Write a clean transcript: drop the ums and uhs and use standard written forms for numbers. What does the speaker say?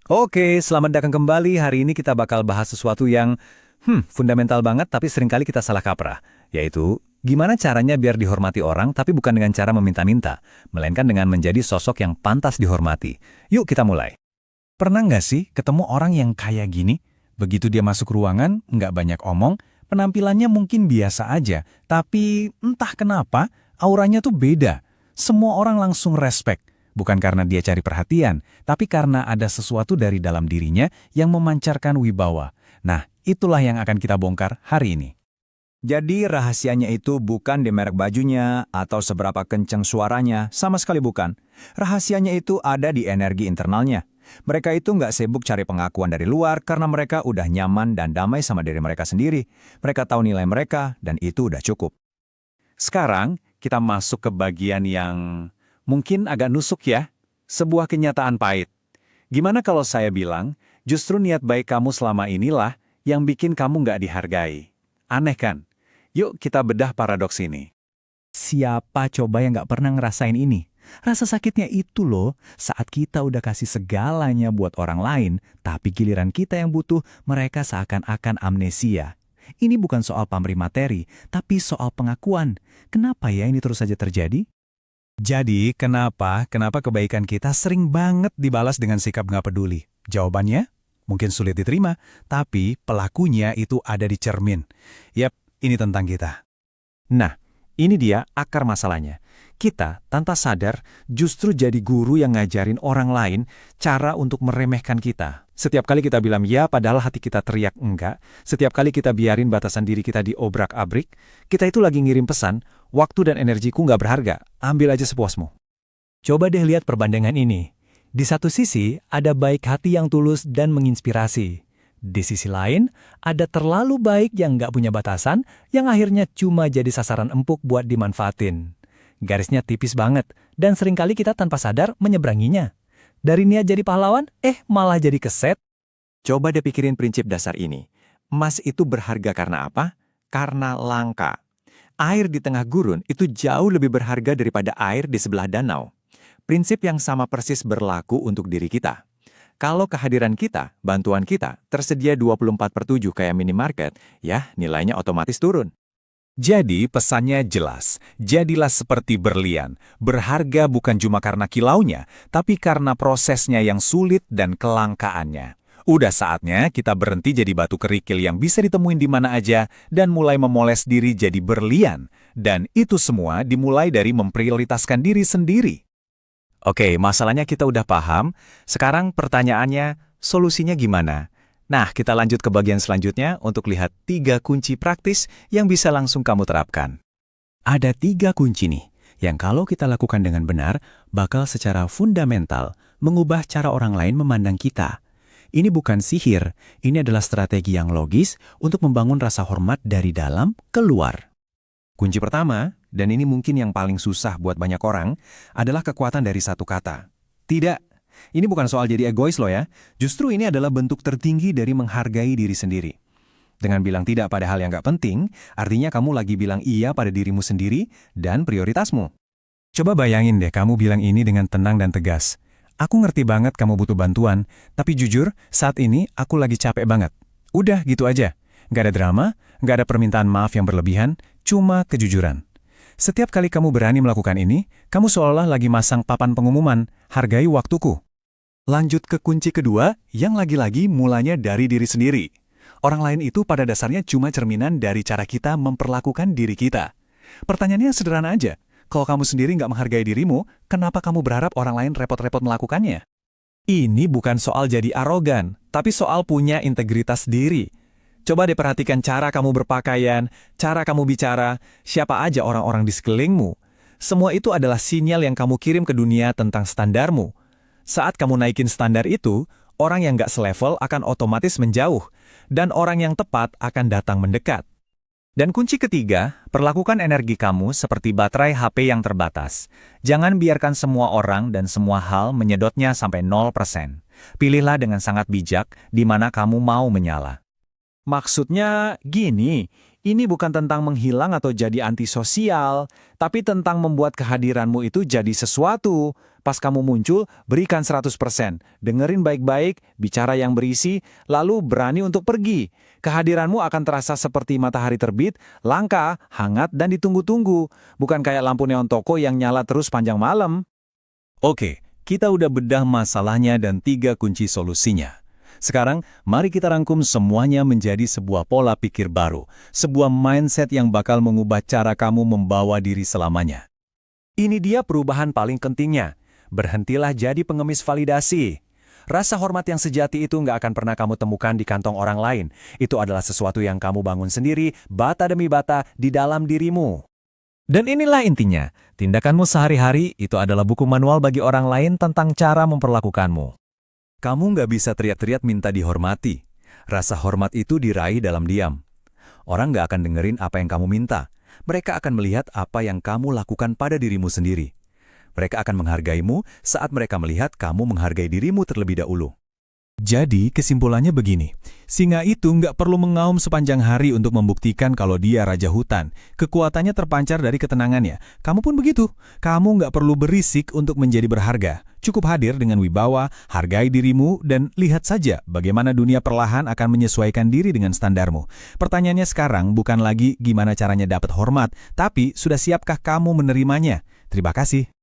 Oke, selamat datang kembali. Hari ini kita bakal bahas sesuatu yang fundamental banget tapi seringkali kita salah kaprah, yaitu gimana caranya biar dihormati orang tapi bukan dengan cara meminta-minta, melainkan dengan menjadi sosok yang pantas dihormati. Yuk kita mulai. Pernah nggak sih ketemu orang yang kayak gini? Begitu dia masuk ruangan, nggak banyak omong, penampilannya mungkin biasa aja, tapi entah kenapa auranya tuh beda. Semua orang langsung respect. Bukan karena dia cari perhatian, tapi karena ada sesuatu dari dalam dirinya yang memancarkan wibawa. Nah, itulah yang akan kita bongkar hari ini. Jadi rahasianya itu bukan di merek bajunya atau seberapa kencang suaranya, sama sekali bukan. Rahasianya itu ada di energi internalnya. Mereka itu nggak sibuk cari pengakuan dari luar karena mereka udah nyaman dan damai sama diri mereka sendiri. Mereka tahu nilai mereka dan itu udah cukup. Sekarang, kita masuk ke bagian yang mungkin agak nusuk ya. Sebuah kenyataan pahit. Gimana kalau saya bilang, justru niat baik kamu selama inilah yang bikin kamu nggak dihargai. Aneh kan? Yuk kita bedah paradoks ini. Siapa coba yang nggak pernah ngerasain ini? Rasa sakitnya itu loh, saat kita udah kasih segalanya buat orang lain, tapi giliran kita yang butuh, mereka seakan-akan amnesia. Ini bukan soal pamrih materi, tapi soal pengakuan. Kenapa ya ini terus saja terjadi? Jadi, kenapa kebaikan kita sering banget dibalas dengan sikap nggak peduli? Jawabannya? Mungkin sulit diterima, tapi pelakunya itu ada di cermin. Yap, ini tentang kita. Nah, ini dia akar masalahnya. Kita, tanpa sadar, justru jadi guru yang ngajarin orang lain cara untuk meremehkan kita. Setiap kali kita bilang ya padahal hati kita teriak enggak, setiap kali kita biarin batasan diri kita diobrak-abrik, kita itu lagi ngirim pesan, waktu dan energiku nggak berharga, ambil aja sepuasmu. Coba deh lihat perbandingan ini. Di satu sisi, ada baik hati yang tulus dan menginspirasi. Di sisi lain, ada terlalu baik yang nggak punya batasan, yang akhirnya cuma jadi sasaran empuk buat dimanfaatin. Garisnya tipis banget, dan seringkali kita tanpa sadar menyeberanginya. Dari niat jadi pahlawan, malah jadi keset. Coba deh pikirin prinsip dasar ini. Emas itu berharga karena apa? Karena langka. Air di tengah gurun itu jauh lebih berharga daripada air di sebelah danau. Prinsip yang sama persis berlaku untuk diri kita. Kalau kehadiran kita, bantuan kita, tersedia 24/7 kayak minimarket, ya nilainya otomatis turun. Jadi pesannya jelas, jadilah seperti berlian, berharga bukan cuma karena kilaunya, tapi karena prosesnya yang sulit dan kelangkaannya. Udah saatnya kita berhenti jadi batu kerikil yang bisa ditemuin di mana aja dan mulai memoles diri jadi berlian. Dan itu semua dimulai dari memprioritaskan diri sendiri. Oke, masalahnya kita udah paham, sekarang pertanyaannya, solusinya gimana? Nah, kita lanjut ke bagian selanjutnya untuk lihat 3 kunci praktis yang bisa langsung kamu terapkan. Ada 3 kunci nih, yang kalau kita lakukan dengan benar, bakal secara fundamental mengubah cara orang lain memandang kita. Ini bukan sihir, ini adalah strategi yang logis untuk membangun rasa hormat dari dalam keluar. Kunci pertama, dan ini mungkin yang paling susah buat banyak orang, adalah kekuatan dari satu kata. Tidak. Ini bukan soal jadi egois loh ya. Justru ini adalah bentuk tertinggi dari menghargai diri sendiri. Dengan bilang tidak pada hal yang gak penting, artinya kamu lagi bilang iya pada dirimu sendiri dan prioritasmu. Coba bayangin deh kamu bilang ini dengan tenang dan tegas. Aku ngerti banget kamu butuh bantuan, tapi jujur, saat ini aku lagi capek banget. Udah gitu aja. Gak ada drama, gak ada permintaan maaf yang berlebihan, cuma kejujuran. Setiap kali kamu berani melakukan ini, kamu seolah lagi masang papan pengumuman, hargai waktuku. Lanjut ke kunci kedua, yang lagi-lagi mulanya dari diri sendiri. Orang lain itu pada dasarnya cuma cerminan dari cara kita memperlakukan diri kita. Pertanyaannya sederhana aja, kalau kamu sendiri nggak menghargai dirimu, kenapa kamu berharap orang lain repot-repot melakukannya? Ini bukan soal jadi arogan, tapi soal punya integritas diri. Coba deh perhatikan cara kamu berpakaian, cara kamu bicara, siapa aja orang-orang di sekelilingmu. Semua itu adalah sinyal yang kamu kirim ke dunia tentang standarmu. Saat kamu naikin standar itu, orang yang nggak selevel akan otomatis menjauh, dan orang yang tepat akan datang mendekat. Dan kunci ketiga, perlakukan energi kamu seperti baterai HP yang terbatas. Jangan biarkan semua orang dan semua hal menyedotnya sampai 0%. Pilihlah dengan sangat bijak di mana kamu mau menyala. Maksudnya gini, ini bukan tentang menghilang atau jadi antisosial, tapi tentang membuat kehadiranmu itu jadi sesuatu. Pas kamu muncul, berikan 100%. Dengerin baik-baik, bicara yang berisi, lalu berani untuk pergi. Kehadiranmu akan terasa seperti matahari terbit, langka, hangat, dan ditunggu-tunggu. Bukan kayak lampu neon toko yang nyala terus panjang malam. Oke, kita udah bedah masalahnya dan 3 kunci solusinya. Sekarang, mari kita rangkum semuanya menjadi sebuah pola pikir baru, sebuah mindset yang bakal mengubah cara kamu membawa diri selamanya. Ini dia perubahan paling pentingnya. Berhentilah jadi pengemis validasi. Rasa hormat yang sejati itu nggak akan pernah kamu temukan di kantong orang lain. Itu adalah sesuatu yang kamu bangun sendiri, bata demi bata, di dalam dirimu. Dan inilah intinya, tindakanmu sehari-hari itu adalah buku manual bagi orang lain tentang cara memperlakukanmu. Kamu nggak bisa teriak-teriak minta dihormati. Rasa hormat itu diraih dalam diam. Orang nggak akan dengerin apa yang kamu minta. Mereka akan melihat apa yang kamu lakukan pada dirimu sendiri. Mereka akan menghargaimu saat mereka melihat kamu menghargai dirimu terlebih dahulu. Jadi, kesimpulannya begini. Singa itu nggak perlu mengaum sepanjang hari untuk membuktikan kalau dia raja hutan. Kekuatannya terpancar dari ketenangannya. Kamu pun begitu. Kamu nggak perlu berisik untuk menjadi berharga. Cukup hadir dengan wibawa, hargai dirimu, dan lihat saja bagaimana dunia perlahan akan menyesuaikan diri dengan standarmu. Pertanyaannya sekarang bukan lagi gimana caranya dapat hormat, tapi sudah siapkah kamu menerimanya? Terima kasih.